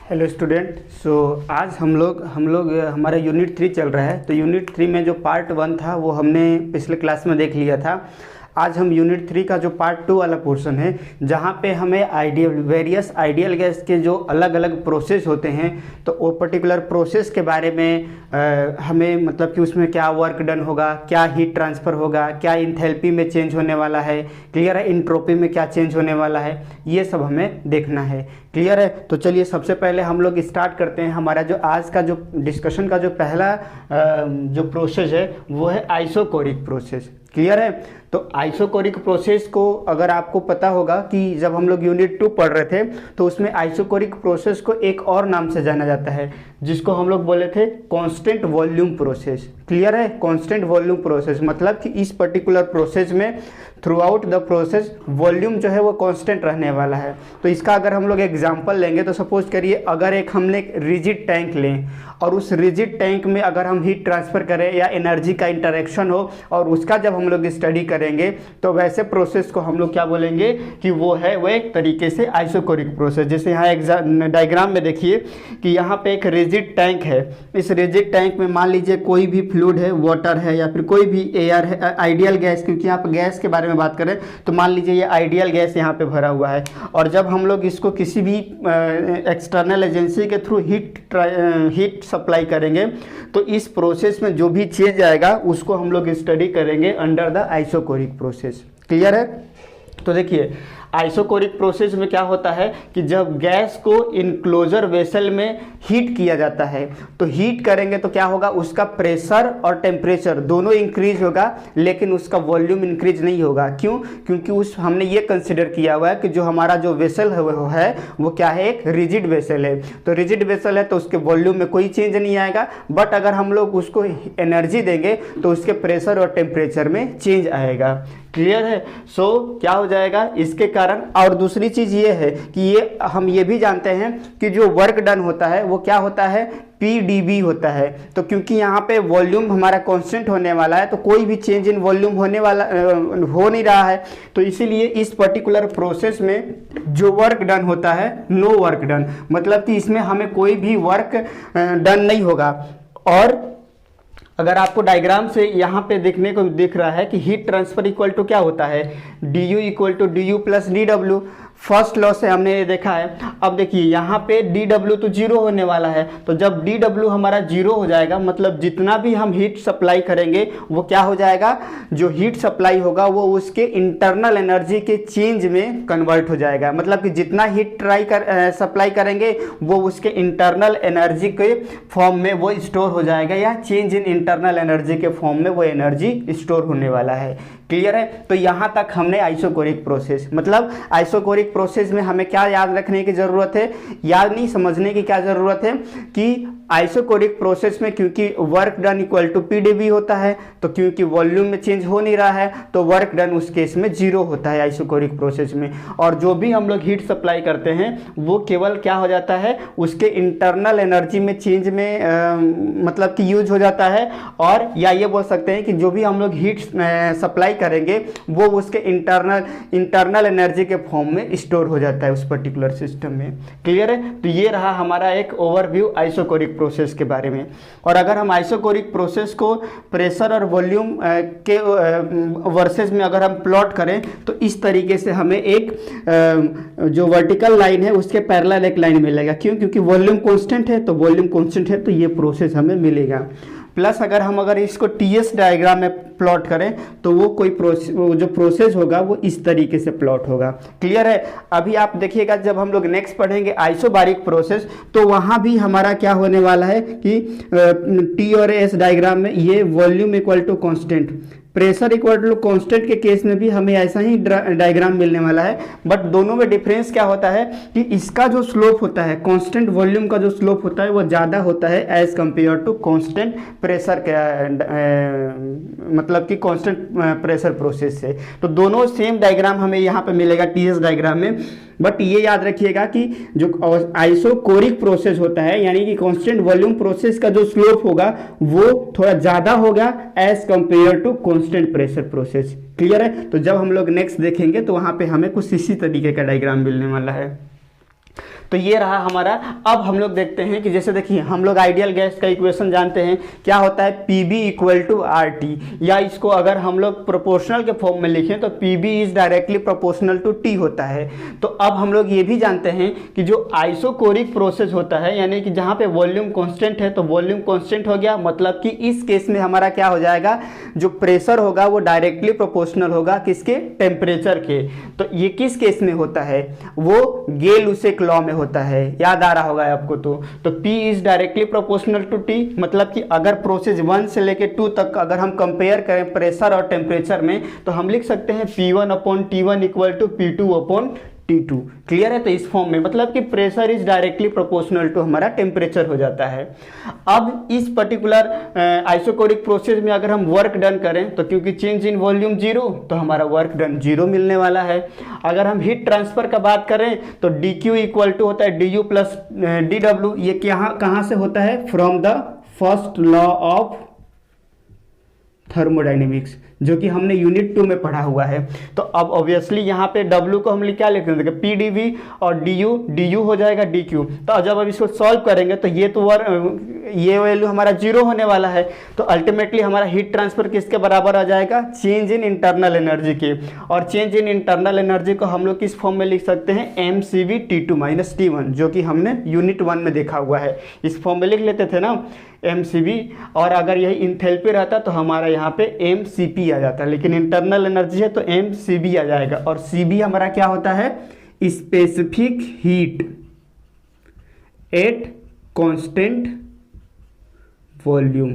Hello student. आज हम लोग हमारा यूनिट 3 चल रहा है। तो यूनिट 3 में जो पार्ट 1 था वो हमने पिछले क्लास में देख लिया था। आज हम यूनिट 3 का जो पार्ट 2 वाला पोर्शन है, जहाँ पे हमें वेरियस आइडियल गैस के जो अलग अलग प्रोसेस होते हैं, तो वो पर्टिकुलर प्रोसेस के बारे में हमें मतलब कि उसमें क्या वर्क डन होगा, क्या हीट ट्रांसफ़र होगा, क्या इंथैल्पी में चेंज होने वाला है, क्लियर है, इंट्रोपी में क्या चेंज होने वाला है, ये सब हमें देखना है। क्लियर है। तो चलिए सबसे पहले हम लोग स्टार्ट करते हैं। हमारा जो आज का जो डिस्कशन का जो पहला जो प्रोसेस है वो है आइसोकोरिक प्रोसेस। क्लियर है। तो आइसोकोरिक प्रोसेस को अगर आपको पता होगा कि जब हम लोग यूनिट 2 पढ़ रहे थे तो उसमें आइसोकोरिक प्रोसेस को एक और नाम से जाना जाता है, जिसको हम लोग बोले थे कांस्टेंट वॉल्यूम प्रोसेस। क्लियर है। कांस्टेंट वॉल्यूम प्रोसेस मतलब कि इस पर्टिकुलर प्रोसेस में through out the process volume जो है वो कांस्टेंट रहने वाला है। तो इसका अगर हम लोग एग्जांपल लेंगे तो सपोज करिए अगर हमने एक रिजिड टैंक लें और उस रिजिड टैंक में अगर हम हीट ट्रांसफ़र करें या एनर्जी का इंटरेक्शन हो और उसका जब हम लोग स्टडी करेंगे तो वैसे प्रोसेस को हम लोग क्या बोलेंगे कि वो है वो एक तरीके से आइसोकोरिक प्रोसेस। जैसे यहाँ डायग्राम में देखिए कि यहाँ पे एक रिजिड टैंक है। इस रिजिड टैंक में मान लीजिए कोई भी फ्लूइड है, वाटर है या फिर कोई भी एयर है, आइडियल गैस, क्योंकि आप गैस के बारे में बात करें तो मान लीजिए ये आइडियल गैस यहाँ पे भरा हुआ है। और जब हम लोग इसको किसी भी एक्सटर्नल एजेंसी के थ्रू हीट सप्लाई करेंगे तो इस प्रोसेस में जो भी चेंज आएगा उसको हम लोग स्टडी करेंगे under the isochoric process. Clear है। तो देखिए आइसोकोरिक प्रोसेस में क्या होता है कि जब गैस को इनक्लोजर वेसल में हीट किया जाता है तो हीट करेंगे तो क्या होगा, उसका प्रेशर और टेम्परेचर दोनों इंक्रीज होगा लेकिन उसका वॉल्यूम इंक्रीज नहीं होगा। क्यों? क्योंकि हमने ये कंसिडर किया हुआ है कि जो हमारा जो वेसल है वो क्या है, एक रिजिड वेसल है। तो रिजिड वेसल है तो उसके वॉल्यूम में कोई चेंज नहीं आएगा, बट अगर हम लोग उसको एनर्जी देंगे तो उसके प्रेशर और टेम्परेचर में चेंज आएगा। क्लियर है। क्या हो जाएगा इसके कारण। और दूसरी चीज़ ये है कि हम ये भी जानते हैं कि जो वर्क डन होता है वो क्या होता है, PdV होता है। तो क्योंकि यहाँ पे वॉल्यूम हमारा कांस्टेंट होने वाला है तो कोई भी चेंज इन वॉल्यूम हो नहीं रहा है, तो इसीलिए इस पर्टिकुलर प्रोसेस में जो वर्क डन होता है नो वर्क डन, मतलब कि इसमें हमें कोई भी वर्क डन नहीं होगा। और अगर आपको डायग्राम से यहाँ पे देखने को दिख रहा है कि हीट ट्रांसफर इक्वल टू क्या होता है, du equal to du plus dw। First law से हमने ये देखा है। अब देखिए यहाँ पे dw तो जीरो होने वाला है, तो जब dw हमारा जीरो हो जाएगा मतलब जितना भी हम हीट सप्लाई करेंगे वो क्या हो जाएगा, जो हीट सप्लाई होगा वो उसके इंटरनल एनर्जी के चेंज में कन्वर्ट हो जाएगा। मतलब कि जितना हीट सप्लाई करेंगे वो उसके इंटरनल एनर्जी के फॉर्म में वो स्टोर हो जाएगा, या चेंज इन इंटरनल एनर्जी के फॉर्म में वो एनर्जी स्टोर होने वाला है। क्लियर है। तो यहाँ तक हमने आइसोकोरिक प्रोसेस, मतलब आइसोकोरिक प्रोसेस में हमें क्या याद रखने की ज़रूरत है, याद नहीं समझने की क्या ज़रूरत है कि आइसोकोरिक प्रोसेस में क्योंकि work done equal to PdV होता है, तो क्योंकि वॉल्यूम में चेंज हो नहीं रहा है तो वर्क डन उस केस में जीरो होता है आइसोकोरिक प्रोसेस में। और जो भी हम लोग हीट सप्लाई करते हैं वो केवल क्या हो जाता है, उसके इंटरनल एनर्जी में चेंज में मतलब कि यूज हो जाता है। और या ये बोल सकते हैं कि जो भी हम लोग हीट सप्लाई करेंगे वो उसके इंटरनल एनर्जी के फॉर्म में स्टोर हो जाता है उस पर्टिकुलर सिस्टम में। क्लियर है। तो ये रहा हमारा एक ओवरव्यू आइसोकोरिक प्रोसेस के बारे में। और अगर हम आइसोकोरिक प्रोसेस को प्रेशर और वॉल्यूम के वर्सेस में अगर हम प्लॉट करें तो इस तरीके से हमें एक जो वर्टिकल लाइन है उसके पैरेलल एक लाइन मिलेगा। क्यों? क्योंकि वॉल्यूम कांस्टेंट है, तो वॉल्यूम कांस्टेंट है तो ये प्रोसेस हमें मिलेगा। प्लस अगर इसको TS डायग्राम में प्लॉट करें तो वो जो प्रोसेस होगा वो इस तरीके से प्लॉट होगा। क्लियर है। अभी आप देखिएगा जब हम लोग नेक्स्ट पढ़ेंगे आइसोबारिक प्रोसेस तो वहाँ भी हमारा क्या होने वाला है कि T और S डायग्राम में ये volume equal to constant, pressure equal to constant के केस में भी हमें ऐसा ही डायग्राम मिलने वाला है। बट दोनों में डिफरेंस क्या होता है कि इसका जो स्लोप होता है, कांस्टेंट वॉल्यूम का जो स्लोप होता है वो ज़्यादा होता है as compare to constant pressure मतलब कि कांस्टेंट प्रेशर प्रोसेस से। तो दोनों सेम डायग्राम हमें यहाँ पे मिलेगा TS डायग्राम में। बट ये याद रखिएगा कि जो आइसोकोरिक प्रोसेस होता है यानी कि कांस्टेंट वॉल्यूम प्रोसेस का जो स्लोप होगा वो थोड़ा ज़्यादा होगा as compare to constant pressure process. Clear है। तो जब हम लोग नेक्स्ट देखेंगे तो वहाँ पे हमें कुछ इसी तरीके का डायग्राम मिलने वाला है। तो ये रहा हमारा। अब हम लोग देखते हैं कि जैसे देखिए हम लोग आइडियल गैस का इक्वेशन जानते हैं, क्या होता है PV इक्वल टू RT, या इसको अगर हम लोग प्रोपोर्शनल के फॉर्म में लिखें तो PV is directly proportional to T होता है। तो अब हम लोग ये भी जानते हैं कि जो आइसोकोरिक प्रोसेस होता है, यानी कि जहाँ पे वॉल्यूम कांस्टेंट है तो वॉल्यूम कांस्टेंट हो गया, मतलब कि इस केस में हमारा क्या हो जाएगा, जो प्रेशर होगा वो डायरेक्टली प्रोपोर्शनल होगा किसके, टेम्परेचर के। तो ये किस केस में होता है, वो गेल-लुसेक लॉ में होता है, याद आ रहा होगा आपको। तो P is directly proportional to T, मतलब कि अगर प्रोसेस 1 से लेके 2 तक अगर हम कंपेयर करें प्रेशर और टेम्परेचर में तो हम लिख सकते हैं P1/T1 equal to P2/T2। Clear है। तो इस फॉर्म में मतलब कि pressure is directly proportional to हमारा टेम्परेचर हो जाता है। अब इस पर्टिकुलर आइसोकोरिक प्रोसेस में अगर हम वर्क डन करें तो क्योंकि चेंज इन वॉल्यूम 0 तो हमारा वर्क डन 0 मिलने वाला है। अगर हम हीट ट्रांसफर का बात करें तो dq इक्वल टू होता है du प्लस dw। ये कहाँ से होता है, from the first law of thermodynamics, जो कि हमने यूनिट 2 में पढ़ा हुआ है। तो अब ऑब्वियसली यहाँ पे W को हम क्या लिख देंगे, PdV, और du हो जाएगा dq। तो जब अब इसको सॉल्व करेंगे तो ये वैल्यू हमारा 0 होने वाला है। तो अल्टीमेटली हमारा हीट ट्रांसफर किसके बराबर आ जाएगा, चेंज इन इंटरनल एनर्जी के। और चेंज इन इंटरनल एनर्जी को हम लोग किस फॉर्म में लिख सकते हैं, mCV T2 - T1, जो कि हमने यूनिट 1 में देखा हुआ है। इस फॉर्म में लिख लेते थे ना mCV, और अगर यही इंथैल्पी रहता तो हमारा यहाँ पे mCP आ जाता, लेकिन इंटरनल एनर्जी है तो mCB आ जाएगा। और CB हमारा क्या होता है, specific heat at constant volume.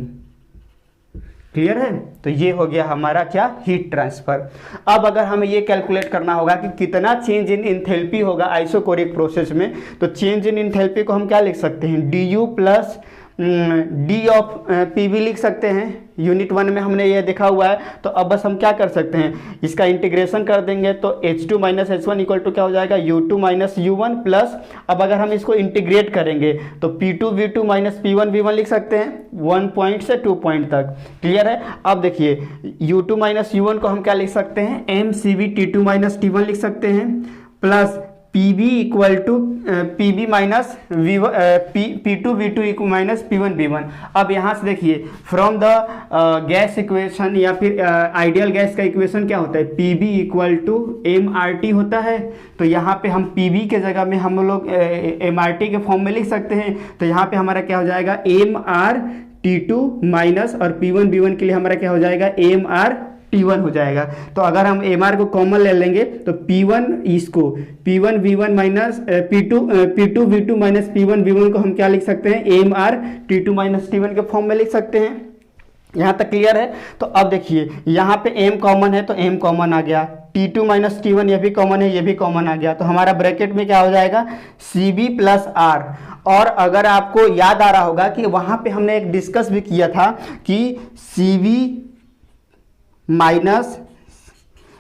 Clear है। तो ये हो गया हमारा क्या, हीट ट्रांसफर। अब अगर हमें ये कैलकुलेट करना होगा कि कितना चेंज इन इंथैल्पी होगा आइसोकोरिक प्रोसेस में, तो चेंज इन इंथैल्पी को हम क्या लिख सकते हैं, du plus d of PV लिख सकते हैं। यूनिट 1 में हमने ये देखा हुआ है। तो अब बस हम क्या कर सकते हैं, इसका इंटीग्रेशन कर देंगे तो H2 - H1 इक्वल टू क्या हो जाएगा, U2 - U1 प्लस, अब अगर हम इसको इंटीग्रेट करेंगे तो P2V2 - P1V1 लिख सकते हैं 1 पॉइंट से 2 पॉइंट तक। क्लियर है। अब देखिए U2 - U1 को हम क्या लिख सकते हैं, mCV T2 - T1 लिख सकते हैं, plus PV equal to PV minus P2V2 minus P1V1। अब यहाँ से देखिए फ्रॉम द गैस इक्वेशन या फिर आइडियल गैस का इक्वेशन क्या होता है, PV इक्वल टू mRT होता है। तो यहाँ पे हम PV के जगह में हम लोग mRT के फॉर्म में लिख सकते हैं। तो यहाँ पे हमारा क्या हो जाएगा, mRT2 माइनस, और P1V1 के लिए हमारा क्या हो जाएगा, mRT1 हो जाएगा। तो अगर हम mR को कॉमन ले लेंगे तो P1 इसको P1V1 minus P2V2 minus P1V1 को हम क्या लिख सकते हैं, mRT2 माइनस T1 के फॉर्म में लिख सकते हैं। यहाँ तक क्लियर है। तो अब देखिए यहाँ पे m कॉमन है तो m कॉमन आ गया, T2 माइनस T1 ये भी कॉमन है, ये भी कॉमन आ गया। तो हमारा ब्रैकेट में क्या हो जाएगा, CB प्लस R। और अगर आपको याद आ रहा होगा कि वहाँ पे हमने एक डिस्कस भी किया था कि CB minus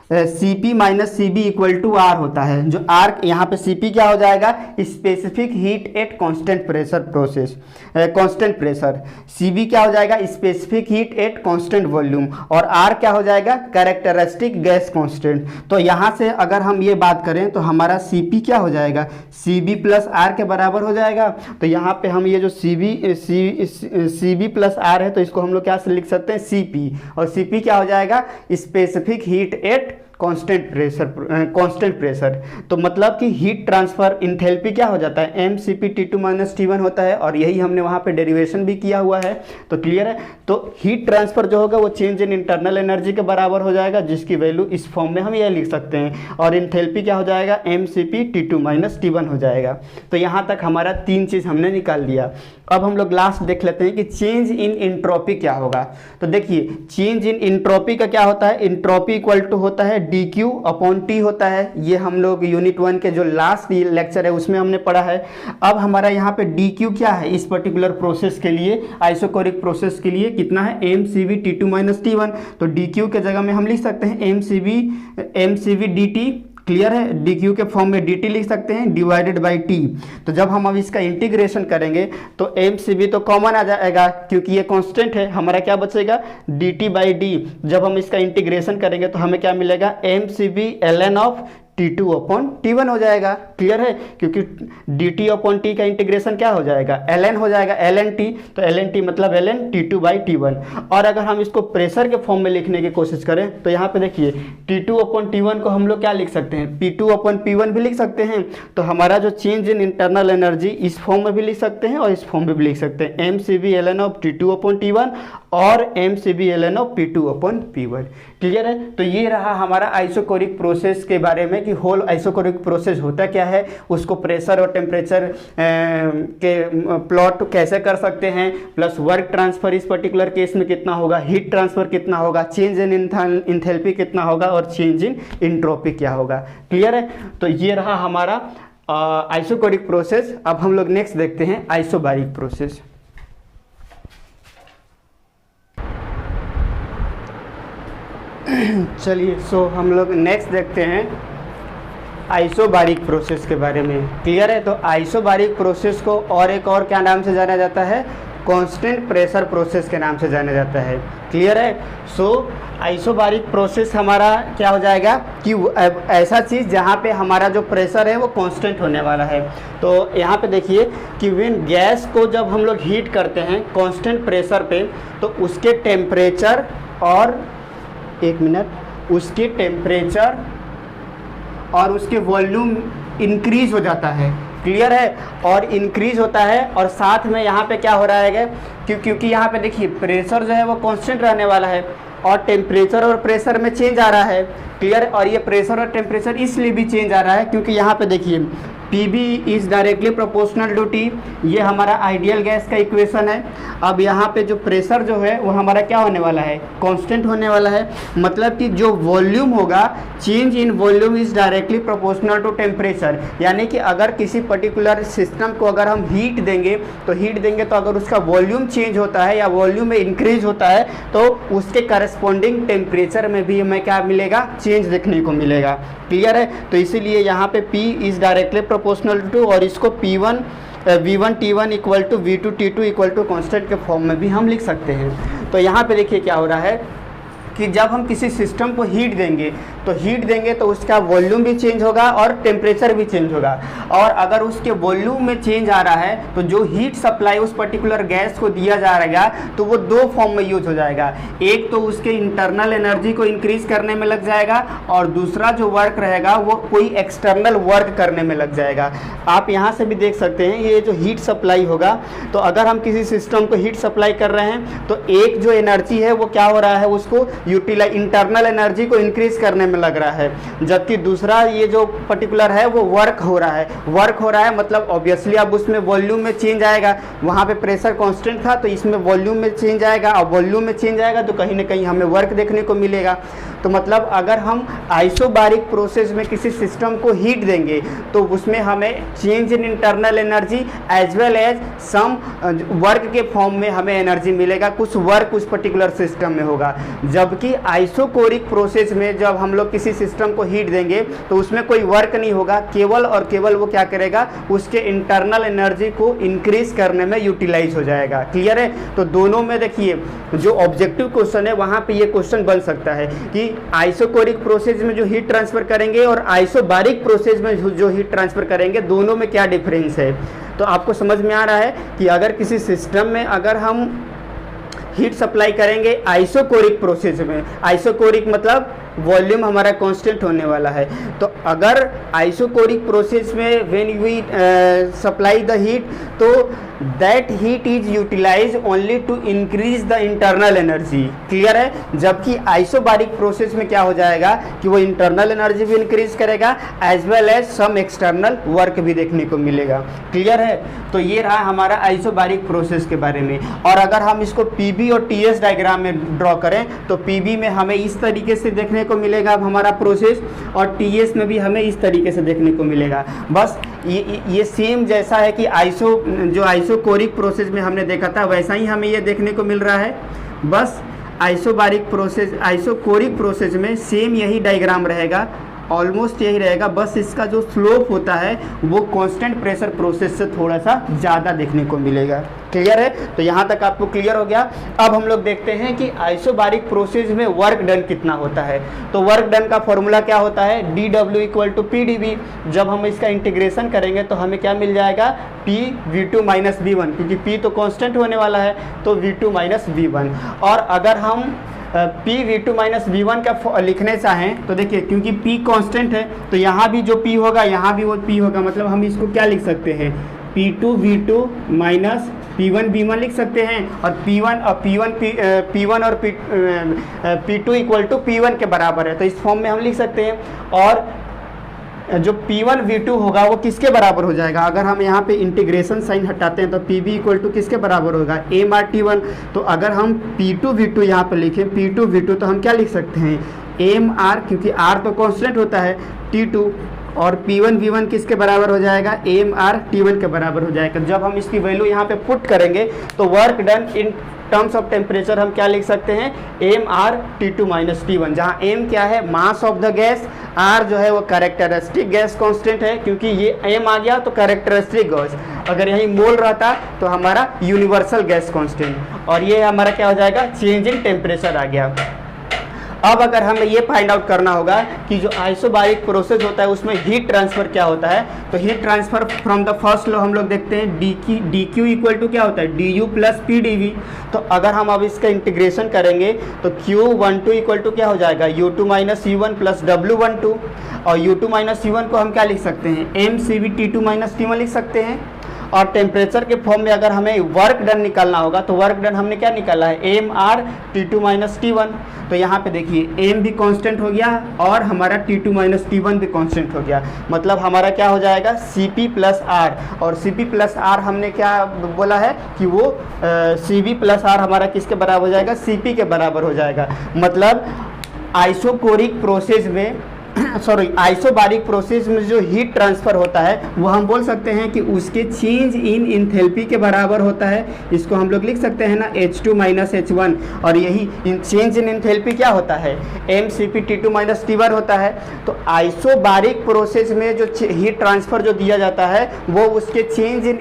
CP minus CB equal to R होता है, जो R यहाँ पे CP क्या हो जाएगा, specific heat at constant pressure process, constant pressure. CB क्या हो जाएगा, specific heat at constant volume, और R क्या हो जाएगा, कैरेक्टरिस्टिक गैस कांस्टेंट। तो यहाँ से अगर हम ये बात करें तो हमारा CP क्या हो जाएगा, CB प्लस R के बराबर हो जाएगा। तो यहाँ पे हम ये जो CB प्लस R है तो इसको हम लोग क्या से लिख सकते हैं, CP, और CP क्या हो जाएगा, specific heat at constant pressure. तो मतलब कि हीट ट्रांसफर इंथैल्पी क्या हो जाता है, mCP T2 माइनस T1 होता है, और यही हमने वहाँ पे डेरिवेशन भी किया हुआ है। तो क्लियर है। तो हीट ट्रांसफर जो होगा वो चेंज इन इंटरनल एनर्जी के बराबर हो जाएगा, जिसकी वैल्यू इस फॉर्म में हम ये लिख सकते हैं, और इंथैल्पी क्या हो जाएगा, mCP T2 माइनस T1 हो जाएगा। तो यहाँ तक हमारा 3 चीज़ हमने निकाल लिया। अब हम लोग लास्ट देख लेते हैं कि चेंज इन इंट्रोपी क्या होगा। तो देखिए चेंज इन इंट्रोपी का क्या होता है, इंट्रोपी इक्वल टू होता है dQ/T होता है। ये हम लोग यूनिट 1 के जो लास्ट लेक्चर है उसमें हमने पढ़ा है। अब हमारा यहाँ पे dQ क्या है, इस पर्टिकुलर प्रोसेस के लिए, आइसोकोरिक प्रोसेस के लिए कितना है, mCV T2 माइनस T1। तो dQ के जगह में हम लिख सकते हैं mCV dt। क्लियर है। dQ के फॉर्म में dt लिख सकते हैं डिवाइडेड बाई t। तो जब हम अब इसका इंटीग्रेशन करेंगे तो mCV तो कॉमन आ जाएगा क्योंकि ये कांस्टेंट है, हमारा क्या बचेगा, dt बाई d। जब हम इसका इंटीग्रेशन करेंगे तो हमें क्या मिलेगा, mCV ln ऑफ T2/T1 हो जाएगा। क्लियर है, क्योंकि dt/T का इंटीग्रेशन क्या हो जाएगा, ln हो जाएगा, ln T, तो ln T मतलब ln T2/T1। और अगर हम इसको प्रेशर के फॉर्म में लिखने की कोशिश करें तो यहाँ पे देखिए T2/T1 को हम लोग क्या लिख सकते हैं, P2/P1 भी लिख सकते हैं। तो हमारा जो चेंज इन इंटरनल एनर्जी इस फॉर्म में भी लिख सकते हैं और इस फॉर्म में भी लिख सकते हैं, mCV ln of T2/T1 और mCV ln of P2/P1। Clear है, तो ये रहा हमारा आइसोकोरिक प्रोसेस के बारे में कि होल आइसोकोरिक प्रोसेस होता क्या है, उसको प्रेशर और टेम्परेचर के प्लॉट कैसे कर सकते हैं, प्लस वर्क ट्रांसफर इस पर्टिकुलर केस में कितना होगा, हीट ट्रांसफर कितना होगा, चेंज इन इंथैल्पी कितना होगा और चेंज इन एंट्रोपी क्या होगा। क्लियर है, तो ये रहा हमारा आइसोकोरिक प्रोसेस। अब हम लोग नेक्स्ट देखते हैं आइसोबारिक प्रोसेस। चलिए हम लोग नेक्स्ट देखते हैं आइसोबारिक प्रोसेस के बारे में। क्लियर है, तो आइसोबारिक प्रोसेस को और एक और क्या नाम से जाना जाता है, कांस्टेंट प्रेशर प्रोसेस के नाम से जाना जाता है। क्लियर है, आइसोबारिक प्रोसेस हमारा क्या हो जाएगा कि ऐसा चीज़ जहाँ पे हमारा जो प्रेशर है वो कांस्टेंट होने वाला है। तो यहाँ पे देखिए कि व्हेन गैस को जब हम लोग हीट करते हैं कांस्टेंट प्रेशर पे, तो उसके टेम्परेचर और उसके टेम्परेचर और उसके वॉल्यूम इंक्रीज हो जाता है। क्लियर है, और इंक्रीज होता है और साथ में यहाँ पे क्या हो रहा है क्योंकि यहाँ पे देखिए प्रेशर जो है वो कांस्टेंट रहने वाला है और टेम्परेचर और प्रेशर में चेंज आ रहा है। क्लियर, और ये प्रेशर और टेम्परेचर इसलिए भी चेंज आ रहा है क्योंकि यहाँ पे देखिए PB is directly proportional to T, ये हमारा आइडियल गैस का इक्वेशन है। अब यहाँ पे जो प्रेशर जो है वो हमारा क्या होने वाला है, कांस्टेंट होने वाला है। मतलब कि जो वॉल्यूम होगा, change in volume is directly proportional to temperature. यानी कि अगर किसी पर्टिकुलर सिस्टम को अगर हम हीट देंगे तो अगर उसका वॉल्यूम चेंज होता है या वॉल्यूम में इंक्रीज होता है तो उसके करस्पॉन्डिंग टेम्परेचर में भी हमें क्या मिलेगा, चेंज देखने को मिलेगा। क्लियर है, तो इसीलिए यहाँ पे P is directly proportional to, और इसको P1 V1 T1 equal to V2 T2 equal to constant के फॉर्म में भी हम लिख सकते हैं। तो यहाँ पे देखिए क्या हो रहा है कि जब हम किसी सिस्टम को हीट देंगे तो उसका वॉल्यूम भी चेंज होगा और टेम्परेचर भी चेंज होगा। और अगर उसके वॉल्यूम में चेंज आ रहा है तो जो हीट सप्लाई उस पर्टिकुलर गैस को दिया जा रहेगा तो वो दो फॉर्म में यूज हो जाएगा। एक तो उसके इंटरनल एनर्जी को इंक्रीज करने में लग जाएगा और दूसरा जो वर्क रहेगा वो कोई एक्सटर्नल वर्क करने में लग जाएगा। आप यहाँ से भी देख सकते हैं ये जो हीट सप्लाई होगा, तो अगर हम किसी सिस्टम को हीट सप्लाई कर रहे हैं तो एक जो एनर्जी है वो क्या हो रहा है, उसको यूटिलाइज इंटरनल एनर्जी को इंक्रीज करने में लग रहा है, जबकि दूसरा ये जो पर्टिकुलर है वो वर्क हो रहा है। मतलब ऑब्वियसली अब उसमें वॉल्यूम में चेंज आएगा, वहाँ पे प्रेशर कांस्टेंट था तो इसमें वॉल्यूम में चेंज आएगा, और वॉल्यूम में चेंज आएगा तो कहीं ना कहीं हमें वर्क देखने को मिलेगा। तो मतलब अगर हम आइसोबारिक प्रोसेस में किसी सिस्टम को हीट देंगे तो उसमें हमें change in internal energy as well as some work के फॉर्म में हमें एनर्जी मिलेगा, कुछ वर्क उस पर्टिकुलर सिस्टम में होगा। जबकि आइसोकोरिक प्रोसेस में जब हम लोग किसी सिस्टम को हीट देंगे तो उसमें कोई वर्क नहीं होगा, केवल और केवल वो क्या करेगा, उसके इंटरनल एनर्जी को इंक्रीज करने में यूटिलाइज हो जाएगा। क्लियर है, तो दोनों में देखिए जो ऑब्जेक्टिव क्वेश्चन है वहाँ पे ये क्वेश्चन बन सकता है कि आइसोकोरिक प्रोसेस में जो हीट ट्रांसफर करेंगे और आइसोबारिक प्रोसेस में जो हीट ट्रांसफर करेंगे दोनों में क्या डिफरेंस है। तो आपको समझ में आ रहा है कि अगर किसी सिस्टम में अगर हम हीट सप्लाई करेंगे आइसोकोरिक प्रोसेस में, आइसोकोरिक मतलब वॉल्यूम हमारा कांस्टेंट होने वाला है, तो अगर आइसोकोरिक प्रोसेस में when we supply the heat तो that heat is utilize only to increase the internal energy. Clear है, जबकि आइसोबारिक प्रोसेस में क्या हो जाएगा कि वो इंटरनल एनर्जी भी इंक्रीज करेगा as well as some external work भी देखने को मिलेगा। क्लियर है, तो ये रहा हमारा आइसोबारिक प्रोसेस के बारे में। और अगर हम इसको PB और TS डायग्राम में ड्रॉ करें तो PB में हमें इस तरीके से देखने को मिलेगा हमारा प्रोसेस, और TS में भी हमें इस तरीके से देखने को मिलेगा। बस ये सेम जैसा है कि आइसोकोरिक प्रोसेस में हमने देखा था वैसा ही हमें ये देखने को मिल रहा है। बस आइसोकोरिक प्रोसेस में सेम यही डायग्राम रहेगा ऑलमोस्ट यही रहेगा, बस इसका जो स्लोप होता है वो कांस्टेंट प्रेशर प्रोसेस से थोड़ा सा ज़्यादा देखने को मिलेगा। क्लियर है? तो यहाँ तक आपको क्लियर हो गया। अब हम लोग देखते हैं कि आइसोबारिक प्रोसेस में वर्क डन कितना होता है। तो वर्क डन का फॉर्मूला क्या होता है? dW = PdV। जब हम इसका इंटीग्रेशन करेंगे तो हमें क्या मिल जाएगा? PV2 - V1, क्योंकि P तो कांस्टेंट होने वाला है, तो V2 - V1। और अगर हम PV2 - V1 का लिखने चाहें तो देखिए, क्योंकि P कांस्टेंट है तो यहाँ भी जो P होगा यहाँ भी वो P होगा, मतलब हम इसको क्या लिख सकते हैं? P2 V2 - P1 V1 लिख सकते हैं। और P1 और P1 और P2 = P1 के बराबर है, तो इस फॉर्म में हम लिख सकते हैं। और जो P1 V2 होगा वो किसके बराबर हो जाएगा? अगर हम यहाँ पे इंटीग्रेशन साइन हटाते हैं तो PV = किसके बराबर होगा? MRT1। तो अगर हम P2 V2 यहाँ पे लिखें, P2 V2, तो हम क्या लिख सकते हैं? MR, क्योंकि R तो कांस्टेंट होता है, T2। और P1 V1 किसके बराबर हो जाएगा? MR T1 के बराबर हो जाएगा। जब हम इसकी वैल्यू यहाँ पे पुट करेंगे तो work done in terms of temperature हम क्या लिख सकते हैं? MR T2 - T1, जहाँ M क्या है? Mass of the gas, R जो है वो कैरेक्टरिस्टिक गैस कांस्टेंट है, क्योंकि ये M आ गया तो कैरेक्टरिस्टिक गैस, अगर यही मोल रहता तो हमारा यूनिवर्सल गैस कांस्टेंट, और ये हमारा क्या हो जाएगा? चेंज इन टेम्परेचर आ गया। अब अगर हमें ये फाइंड आउट करना होगा कि जो आइसोबारिक प्रोसेस होता है उसमें हीट ट्रांसफ़र क्या होता है, तो heat transfer from the first law हम लोग देखते हैं, dQ = क्या होता है? du + PdV। तो अगर हम अब इसका इंटीग्रेशन करेंगे तो Q12 = क्या हो जाएगा? U2 - U1 + W12। और U2 - U1 को हम क्या लिख सकते हैं? MCV T2 - T1 लिख सकते हैं। और टेम्परेचर के फॉर्म में अगर हमें वर्क डन निकालना होगा तो वर्क डन हमने क्या निकाला है? MR T2 - T1। तो यहाँ पे देखिए M भी कांस्टेंट हो गया और हमारा T2 - T1 भी कांस्टेंट हो गया, मतलब हमारा क्या हो जाएगा? CP + R। और CP + R हमने क्या बोला है कि वो CV + R हमारा किसके बराबर हो जाएगा? CP के बराबर हो जाएगा। मतलब आइसोकोरिक प्रोसेस में आइसोबारिक प्रोसेस में जो हीट ट्रांसफ़र होता है वो हम बोल सकते हैं कि उसके चेंज इन इंथैल्पी के बराबर होता है। इसको हम लोग लिख सकते हैं ना, H2 - H1। और यही चेंज इन इंथैल्पी क्या होता है? MCP T2 - T1 होता है। तो आइसोबारिक प्रोसेस में जो हीट ट्रांसफ़र जो दिया जाता है वो उसके चेंज इन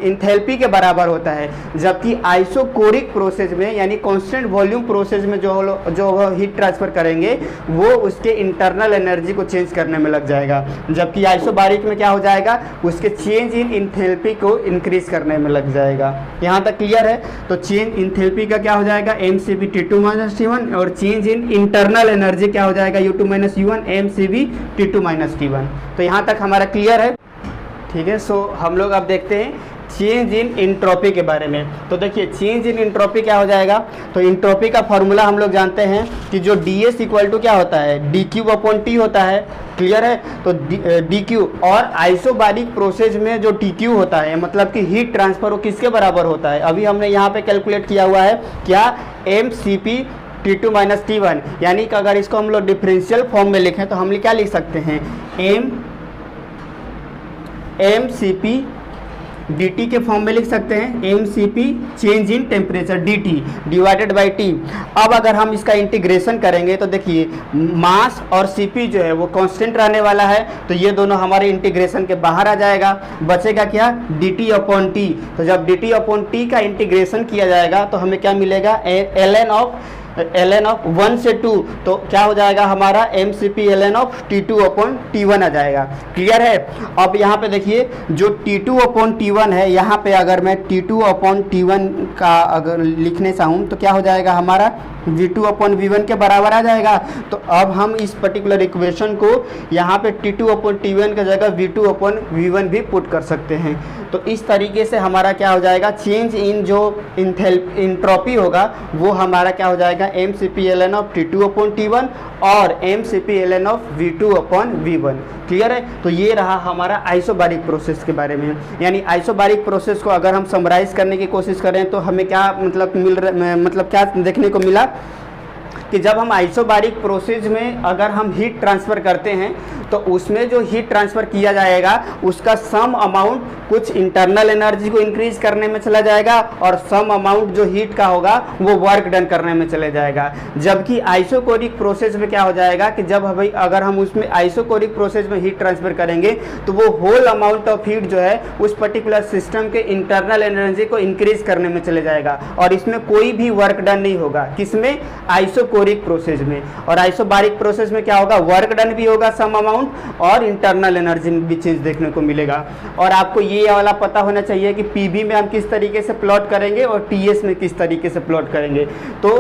इंथैल्पी के बराबर होता है, जबकि आइसोकोरिक प्रोसेस में यानी कॉन्स्टेंट वॉल्यूम प्रोसेस में जो हीट ट्रांसफ़र करेंगे वो उसके इंटरनल एनर्जी को चेंज करने में लग जाएगा, जबकि आइसोबारिक में क्या हो जाएगा? उसके चेंज इन इंथैल्पी को इंक्रीज करने में लग जाएगा। यहाँ तक क्लियर है? तो चेंज इंथैल्पी का क्या हो जाएगा? MCV T2 - T1। और चेंज इन इंटरनल एनर्जी क्या हो जाएगा? U2 - U1 MCV T2 - T1। तो यहाँ तक हमारा क्लियर है? ठीक है। सो हम लोग अब देखते हैं चेंज इन इंट्रोपी के बारे में। तो देखिए चेंज इन इंट्रोपी क्या हो जाएगा? तो इंट्रोपी का फॉर्मूला हम लोग जानते हैं कि जो DS = क्या होता है? dQ/T होता है। क्लियर है? तो dQ, और आइसोबारिक प्रोसेस में जो TQ होता है, मतलब कि हीट ट्रांसफ़र, वो किसके बराबर होता है? अभी हमने यहाँ पे कैलकुलेट किया हुआ है क्या? MCP T2 - T1। यानी कि अगर इसको हम लोग डिफरेंशियल फॉर्म में लिखें तो हम क्या लिख सकते हैं? MCP dt के फॉर्म में लिख सकते हैं, MCP change in temperature dt / T। अब अगर हम इसका इंटीग्रेशन करेंगे तो देखिए मास और CP जो है वो कांस्टेंट रहने वाला है, तो ये दोनों हमारे इंटीग्रेशन के बाहर आ जाएगा। बचेगा क्या? dt/T। तो जब dt/T का इंटीग्रेशन किया जाएगा तो हमें क्या मिलेगा? ln ऑफ 1 से 2, तो क्या हो जाएगा हमारा? MCP ln ऑफ T2/T1 आ जाएगा। क्लियर है? अब यहाँ पे देखिए जो T2/T1 है, यहाँ पे अगर मैं T2/T1 का अगर लिखने चाहूँ तो क्या हो जाएगा हमारा? V2/V1 के बराबर आ जाएगा। तो अब हम इस पर्टिकुलर इक्वेशन को यहाँ पे T2/T1 की जगह V2/V1 भी पुट कर सकते हैं। तो इस तरीके से हमारा क्या हो जाएगा? चेंज इन जो इंट्रोपी होगा वो हमारा क्या हो जाएगा? MCP ln ऑफ T2/T1 और MCP ln of V2/V1। Clear है? तो ये रहा हमारा आइसोबारिक प्रोसेस के बारे में। यानी आइसोबारिक प्रोसेस को अगर हम समराइज करने की कोशिश करें तो हमें क्या मतलब क्या देखने को मिला कि जब हम आइसोबारिक प्रोसेस में अगर हम हीट ट्रांसफ़र करते हैं तो उसमें जो हीट ट्रांसफ़र किया जाएगा उसका सम अमाउंट कुछ इंटरनल एनर्जी को इंक्रीज करने में चला जाएगा और सम अमाउंट जो हीट का होगा वो वर्क डन करने में चले जाएगा। जबकि आइसोकोरिक प्रोसेस में क्या हो जाएगा कि जब भाई अगर हम उसमें आइसोकोरिक प्रोसेस में हीट ट्रांसफ़र करेंगे तो वो होल अमाउंट ऑफ हीट जो है उस पर्टिकुलर सिस्टम के इंटरनल एनर्जी को इंक्रीज करने में चले जाएगा और इसमें कोई भी वर्क डन नहीं होगा। किसमें? आइसोकोरिक प्रोसेस में। और आइसोबारिक प्रोसेस में क्या होगा? वर्क डन भी होगा सम अमाउंट और इंटरनल एनर्जी में भी चेंज देखने को मिलेगा। और आपको ये वाला पता होना चाहिए कि पीबी में हम किस तरीके से प्लॉट करेंगे और टीएस में किस तरीके से प्लॉट करेंगे। तो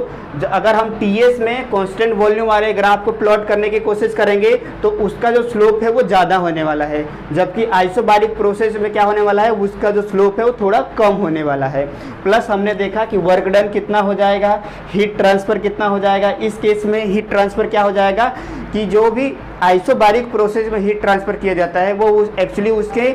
अगर हम टीएस में कांस्टेंट वॉल्यूम वाले ग्राफ को प्लॉट करने की कोशिश करेंगे तो उसका जो स्लोप है वो ज़्यादा होने वाला है, जबकि आइसोबारिक प्रोसेस में क्या होने वाला है? उसका जो स्लोप है वो थोड़ा कम होने वाला है। प्लस हमने देखा कि वर्क डन कितना हो जाएगा, हीट ट्रांसफ़र कितना हो जाएगा। इस केस में हीट ट्रांसफ़र क्या हो जाएगा कि जो भी आइसोबारिक प्रोसेस में हीट ट्रांसफ़र किया जाता है वो एक्चुअली उसके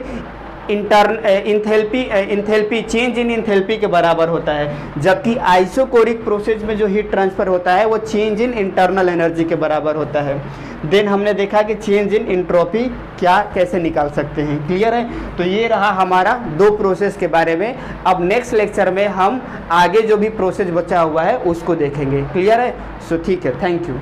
इंथैल्पी चेंज इन इंथैल्पी के बराबर होता है, जबकि आइसोकोरिक प्रोसेस में जो हीट ट्रांसफ़र होता है वो चेंज इन इंटरनल एनर्जी के बराबर होता है। देन हमने देखा कि चेंज इन एंट्रोपी क्या कैसे निकाल सकते हैं। क्लियर है? तो ये रहा हमारा दो प्रोसेस के बारे में। अब नेक्स्ट लेक्चर में हम आगे जो भी प्रोसेस बचा हुआ है उसको देखेंगे। क्लियर है? सो ठीक है, थैंक यू।